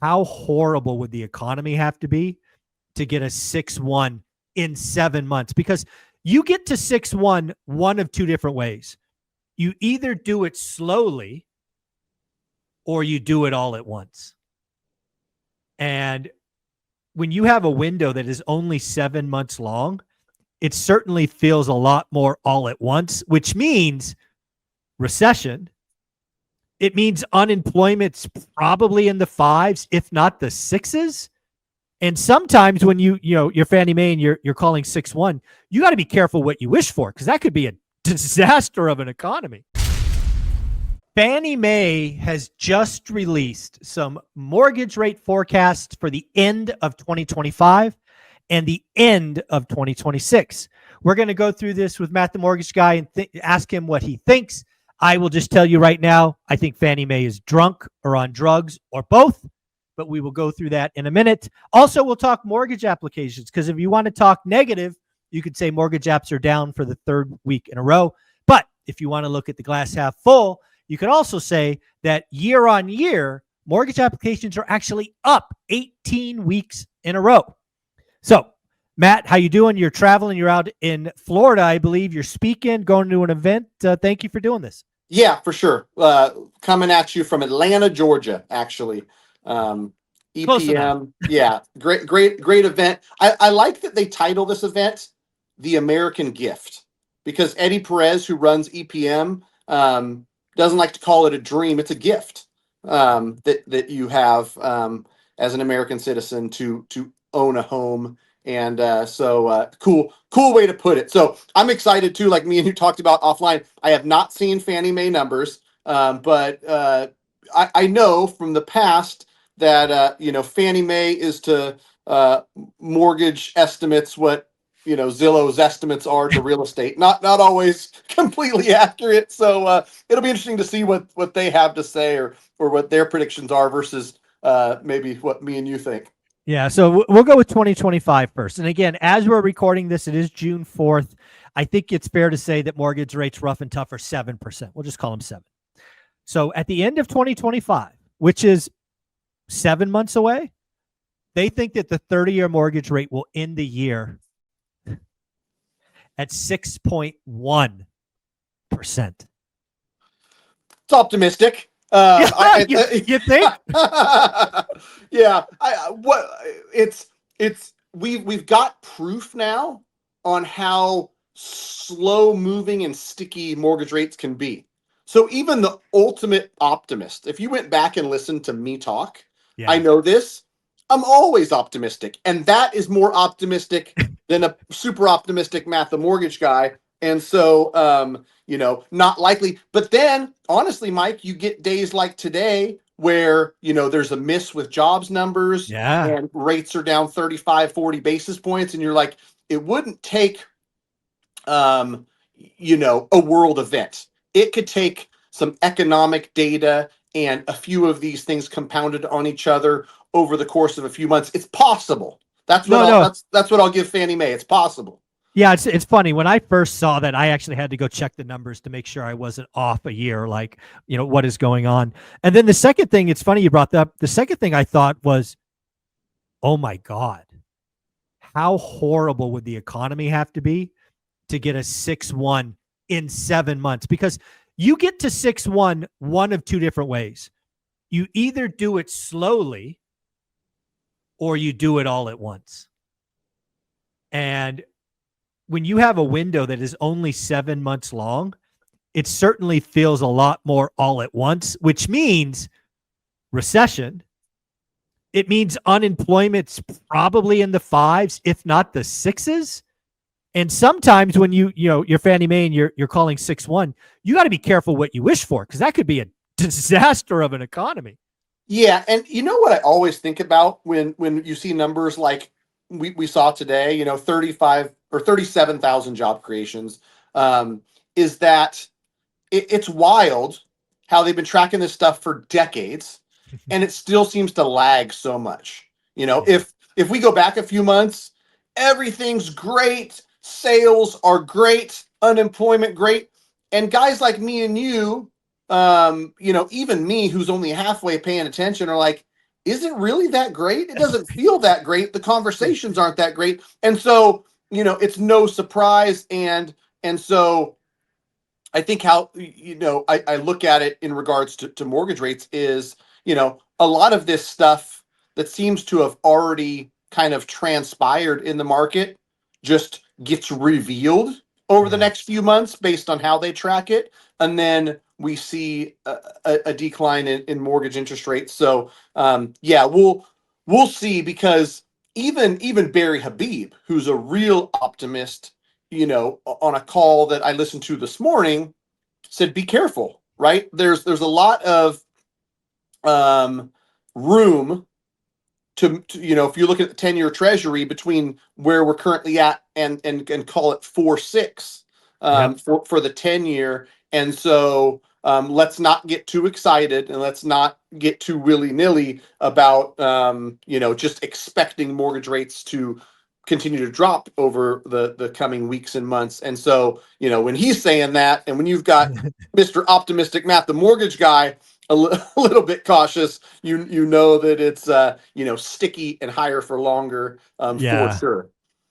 How horrible would the economy have to be to get a 6-1 in 7 months? Because you get to 6-1 one of two different ways. You either do it slowly or you do it all at once. And when you have a window that is only 7 months long, it certainly feels a lot more all at once, which means recession. It means unemployment's probably in the fives, if not the sixes. And sometimes when you're Fannie Mae and you're calling 6-1, you got to be careful what you wish for, because that could be a disaster of an economy. Fannie Mae has just released some mortgage rate forecasts for the end of 2025 and the end of 2026. We're going to go through this with Matt the Mortgage Guy and ask him what he thinks. I will just tell you right now, I think Fannie Mae is drunk or on drugs or both, but we will go through that in a minute. Also, we'll talk mortgage applications, because if you want to talk negative, you could say mortgage apps are down for the third week in a row. But if you want to look at the glass half full, you could also say that year on year, mortgage applications are actually up 18 weeks in a row. So, Matt, how you doing? You're traveling. You're out in Florida, I believe. You're speaking, going to an event. Thank you for doing this. Yeah, for sure. Coming at you from Atlanta, Georgia, actually. EPM. Yeah, great event. I like that they title this event The American Gift, because Eddie Perez, who runs EPM, doesn't like to call it a dream. It's a gift that you have as an American citizen to own a home. And so cool way to put it. So I'm excited too, like me and you talked about offline. I have not seen Fannie Mae numbers, but I know from the past that Fannie Mae is to mortgage estimates what Zillow's estimates are to real estate. Not always completely accurate. So it'll be interesting to see what they have to say or what their predictions are versus maybe what me and you think. Yeah, so we'll go with 2025 first. And again, as we're recording this, it is June 4th. I think it's fair to say that mortgage rates rough and tough are 7%. We'll just call them 7. So at the end of 2025, which is 7 months away, they think that the 30-year mortgage rate will end the year at 6.1%. It's optimistic. You think? Yeah. We've got proof now on how slow moving and sticky mortgage rates can be. So even the ultimate optimist, if you went back and listened to me talk, yeah. I know this, I'm always optimistic. And that is more optimistic than a super optimistic Matt the Mortgage Guy. And so, not likely. But then, honestly, Mike, you get days like today where, there's a miss with jobs numbers, and rates are down 35, 40 basis points. And you're like, it wouldn't take, a world event. It could take some economic data and a few of these things compounded on each other over the course of a few months. It's possible. That's what I'll give Fannie Mae. It's possible. Yeah, it's funny. When I first saw that, I actually had to go check the numbers to make sure I wasn't off a year, like, what is going on. And then the second thing, it's funny you brought that up. The second thing I thought was, oh my God, how horrible would the economy have to be to get a 6-1 in 7 months? Because you get to 6-1 one of two different ways. You either do it slowly or you do it all at once. And when you have a window that is only 7 months long, it certainly feels a lot more all at once, which means recession. It means unemployment's probably in the fives, if not the sixes. And sometimes when you're Fannie Mae and you're calling 6-1, you got to be careful what you wish for, because that could be a disaster of an economy. Yeah, and you know what I always think about when you see numbers like we saw today, 35 or 37,000 job creations, is that it's wild how they've been tracking this stuff for decades, and it still seems to lag so much. If we go back a few months, everything's great, sales are great, unemployment great, and guys like me and you, even me who's only halfway paying attention, are like, is it really that great? It doesn't feel that great. The conversations aren't that great. And so, it's no surprise. And so I think how, I look at it in regards to mortgage rates is, a lot of this stuff that seems to have already kind of transpired in the market just gets revealed over the Yeah. next few months based on how they track it. And then we see a decline in mortgage interest rates. So, yeah, we'll see, because even Barry Habib, who's a real optimist, on a call that I listened to this morning, said, be careful, right? There's a lot of room to if you look at the 10-year treasury between where we're currently at and call it 4.6 Yep. for the 10-year. And so let's not get too excited, and let's not get too willy-nilly about just expecting mortgage rates to continue to drop over the coming weeks and months. And so when he's saying that, and when you've got Mr. Optimistic Matt, the mortgage guy, a little bit cautious, you know that it's sticky and higher for longer, for Yeah. sure.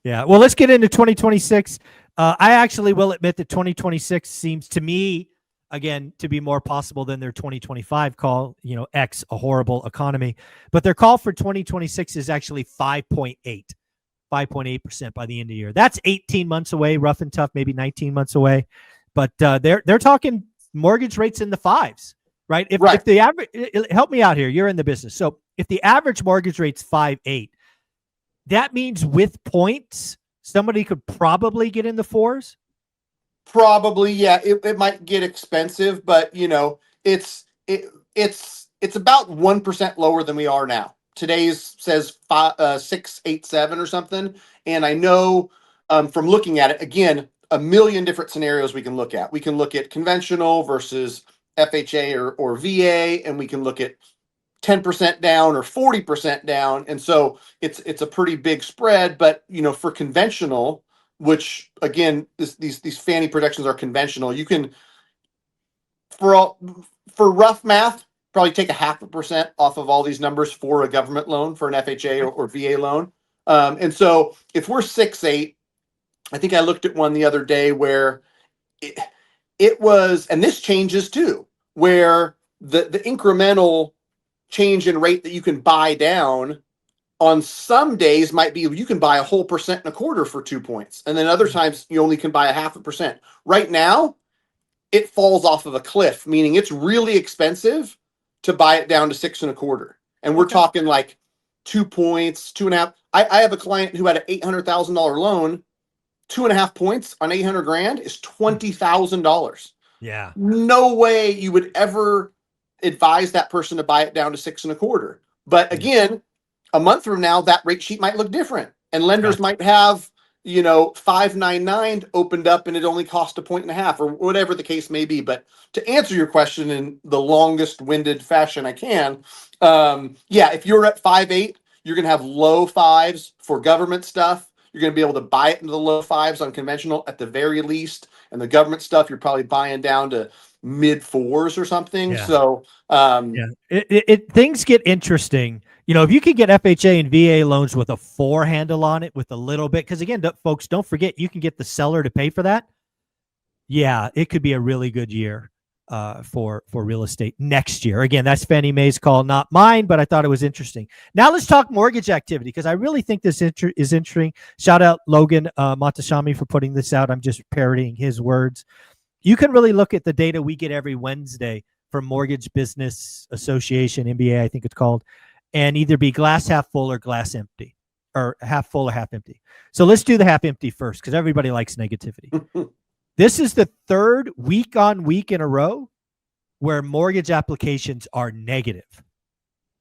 Yeah. Well, let's get into 2026. I actually will admit that 2026 seems to me, again, to be more possible than their 2025 call, X, a horrible economy. But their call for 2026 is actually 5.8% by the end of the year. That's 18 months away, rough and tough, maybe 19 months away. But they're talking mortgage rates in the fives, right? If the average, help me out here, you're in the business. So if the average mortgage rate's 5.8, that means with points, somebody could probably get in the fours. Probably, yeah. It might get expensive, but it's about 1% lower than we are now. Today's says 687 or something, and I know from looking at it again, a million different scenarios we can look at. We can look at conventional versus FHA or VA, and we can look at 10% down or 40% down. And so it's a pretty big spread. But for conventional, which again, these Fannie projections are conventional, you can, for rough math, probably take 0.5% off of all these numbers for a government loan, for an FHA or VA loan. And so if we're 6.8, I think I looked at one the other day where it was, and this changes too, where the incremental change in rate that you can buy down on some days might be, you can buy a whole 1.25% for 2 points. And then other times you only can buy 0.5%. Right now, it falls off of a cliff, meaning it's really expensive to buy it down to 6.25. And we're talking like 2 points, 2.5. I have a client who had an $800,000 loan. 2.5 points on 800 grand is $20,000. Yeah. No way you would ever advise that person to buy it down to 6.25. But again, a month from now, that rate sheet might look different, and lenders might have 599 opened up, and it only cost 1.5 or whatever the case may be. But to answer your question in the longest winded fashion I can, if you're at 5.8, you're going to have low fives for government stuff. You're going to be able to buy it into the low fives on conventional at the very least. And the government stuff, you're probably buying down to mid fours or something. Yeah. So, things get interesting. If you could get FHA and VA loans with a 4 handle on it, with a little bit, because again, folks, don't forget, you can get the seller to pay for that. Yeah, it could be a really good year for real estate next year. Again, that's Fannie Mae's call, not mine, but I thought it was interesting. Now let's talk mortgage activity, because I really think this is interesting. Shout out Logan Montashami for putting this out. I'm just parodying his words. You can really look at the data we get every Wednesday from Mortgage Business Association, MBA, I think it's called, and either be glass half full or glass empty, or half full or half empty. So let's do the half empty first, because everybody likes negativity. This is the third week on week in a row where mortgage applications are negative.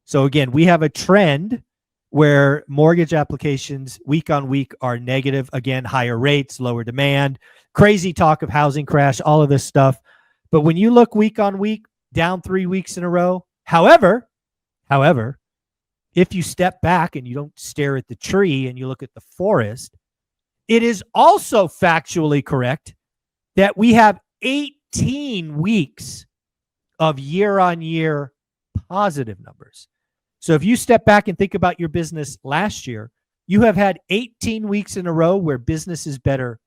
So again, we have a trend where mortgage applications week on week are negative. Again, higher rates, lower demand, crazy talk of housing crash, all of this stuff. But when you look week on week, down 3 weeks in a row. However, if you step back and you don't stare at the tree and you look at the forest, it is also factually correct that we have 18 weeks of year-on-year positive numbers. So if you step back and think about your business last year, you have had 18 weeks in a row where business is better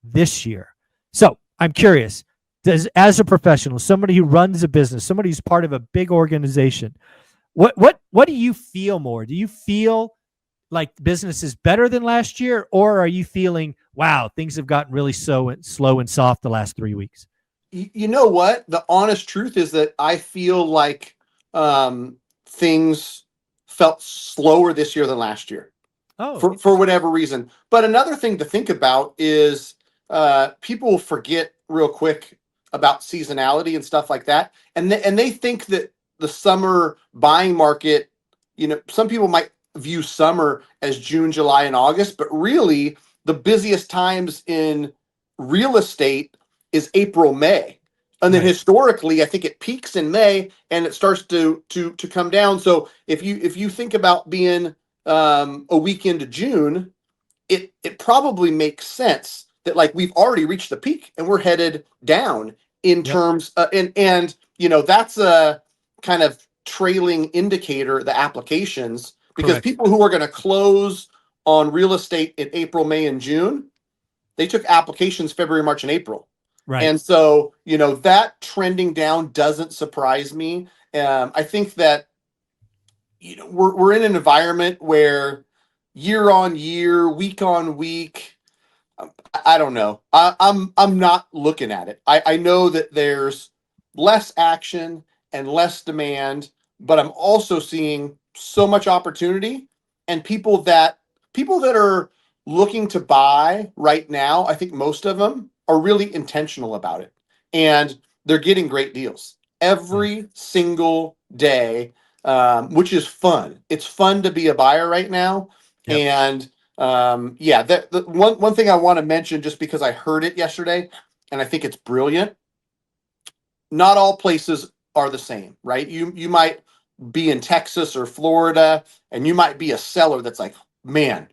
this year. So I'm curious, as a professional, somebody who runs a business, somebody who's part of a big organization, what do you feel more? Do you feel like business is better than last year, or are you feeling, wow, things have gotten really slow and soft the last 3 weeks? You know what? The honest truth is that I feel like things felt slower this year than last year Oh, for whatever reason. But another thing to think about is people forget real quick about seasonality and stuff like that, and they think that the summer buying market, some people might view summer as June, July, and August, but really the busiest times in real estate is April, May. And then right. historically, I think it peaks in May and it starts to come down. So if you think about being a week into June, it probably makes sense that like we've already reached the peak and we're headed down in Yep. terms and that's a kind of trailing indicator, the applications, because Correct. people who are going to close on real estate in April, May, and June, they took applications February, March, and April. Right. And so, that trending down doesn't surprise me. I think that, we're in an environment where year on year, week on week, I don't know. I'm not looking at it. I know that there's less action and less demand, but I'm also seeing so much opportunity and people that are looking to buy right now. I think most of them are really intentional about it, and they're getting great deals Yeah. every single day, which is fun. It's fun to be a buyer right now, Yep. and yeah, the one thing I want to mention, just because I heard it yesterday and I think it's brilliant. Not all places are the same, right? You might be in Texas or Florida and you might be a seller that's like, man,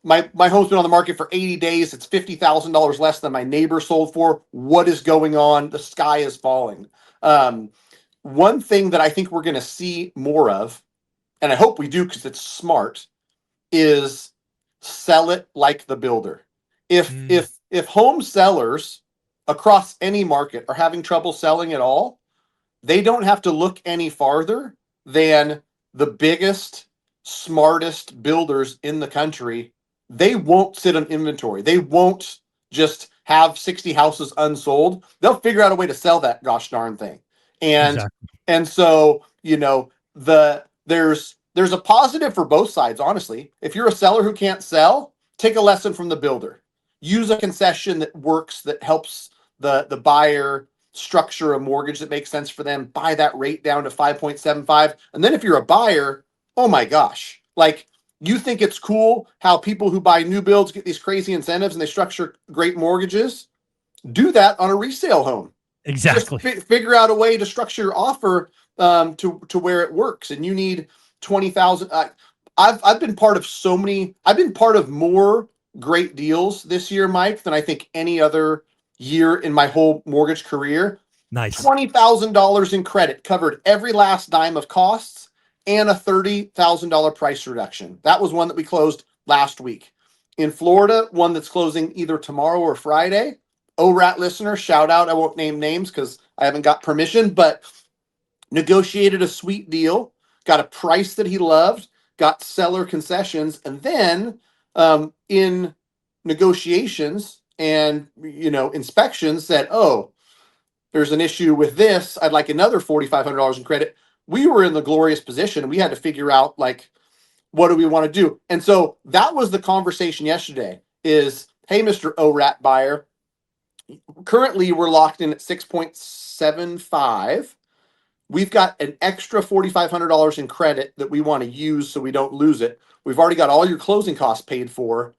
my home's been on the market for 80 days. It's $50,000 less than my neighbor sold for. What is going on? The sky is falling. One thing that I think we're going to see more of, and I hope we do because it's smart, is sell it like the builder. If Mm, if if home sellers across any market are having trouble selling at all, they don't have to look any farther than the biggest, smartest builders in the country. They won't sit on inventory. They won't just have 60 houses unsold. They'll figure out a way to sell that gosh darn thing. And exactly. and so, there's a positive for both sides, honestly. If you're a seller who can't sell, take a lesson from the builder. Use a concession that works, that helps the buyer structure a mortgage that makes sense for them, buy that rate down to 5.75. And then if you're a buyer, oh my gosh, like, you think it's cool how people who buy new builds get these crazy incentives and they structure great mortgages? Do that on a resale home. Just Exactly. figure out a way to structure your offer to where it works. And you need 20,000. I've been part of so many. I've been part of more great deals this year, Mike, than I think any other year in my whole mortgage career. Nice. $20,000 in credit covered every last dime of costs and a $30,000 price reduction. That was one that we closed last week. In Florida, one that's closing either tomorrow or Friday. ORaaT listener, shout out. I won't name names because I haven't got permission, but negotiated a sweet deal, got a price that he loved, got seller concessions, and then in negotiations and inspections said, "Oh, there's an issue with this. I'd like another $4,500 in credit." We were in the glorious position. We had to figure out, like, what do we want to do? And so that was the conversation yesterday is, hey, Mr. ORaaT buyer, currently we're locked in at 6.75. We've got an extra $4,500 in credit that we want to use so we don't lose it. We've already got all your closing costs paid for.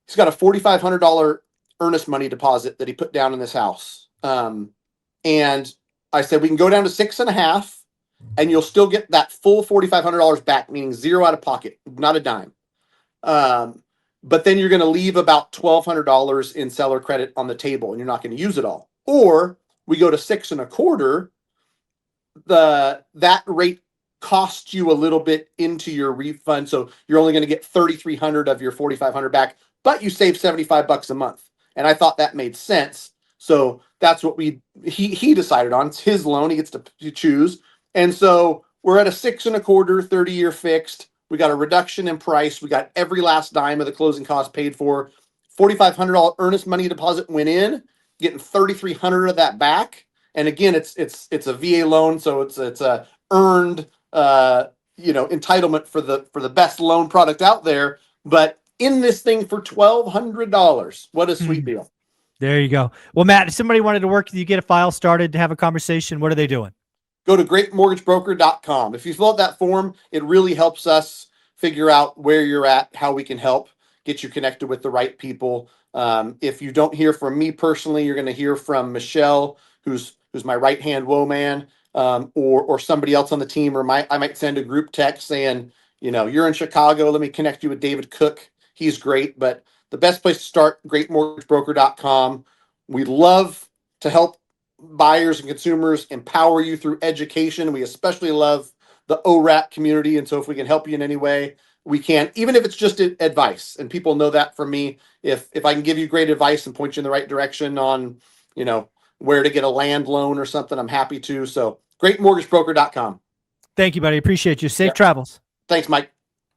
He's got a $4,500 earnest money deposit that he put down in this house. And I said, we can go down to 6.5 and you'll still get that full $4,500 back, meaning zero out of pocket, not a dime. But then you're going to leave about $1,200 in seller credit on the table and you're not going to use it all. Or we go to 6.25. That rate cost you a little bit into your refund. So you're only going to get 3,300 of your 4,500 back, but you save $75 a month. And I thought that made sense. So that's what he decided on. It's his loan. He gets to choose. And so we're at a 6.25, 30-year fixed. We got a reduction in price. We got every last dime of the closing cost paid for. $4,500 earnest money deposit went in, getting 3,300 of that back. And again, it's a VA loan, so it's a earned entitlement for the best loan product out there. But in this thing for $1,200, what a sweet deal! There you go. Well, Matt, if somebody wanted to work with you, get a file started to have a conversation, what are they doing? Go to greatmortgagebroker.com. If you fill out that form, it really helps us figure out where you're at, how we can help get you connected with the right people. If you don't hear from me personally, you're going to hear from Michelle, who's my right hand woe man, or somebody else on the team, or I might send a group text saying, you're in Chicago, let me connect you with David Cook. He's great. But the best place to start, greatmortgagebroker.com. We love to help buyers and consumers, empower you through education. We especially love the ORaaT community. And so if we can help you in any way, we can, even if it's just advice. And people know that from me. If I can give you great advice and point you in the right direction on, where to get a land loan or something, I'm happy to. So greatmortgagebroker.com. Thank you, buddy. Appreciate you. Safe travels. Thanks, Mike.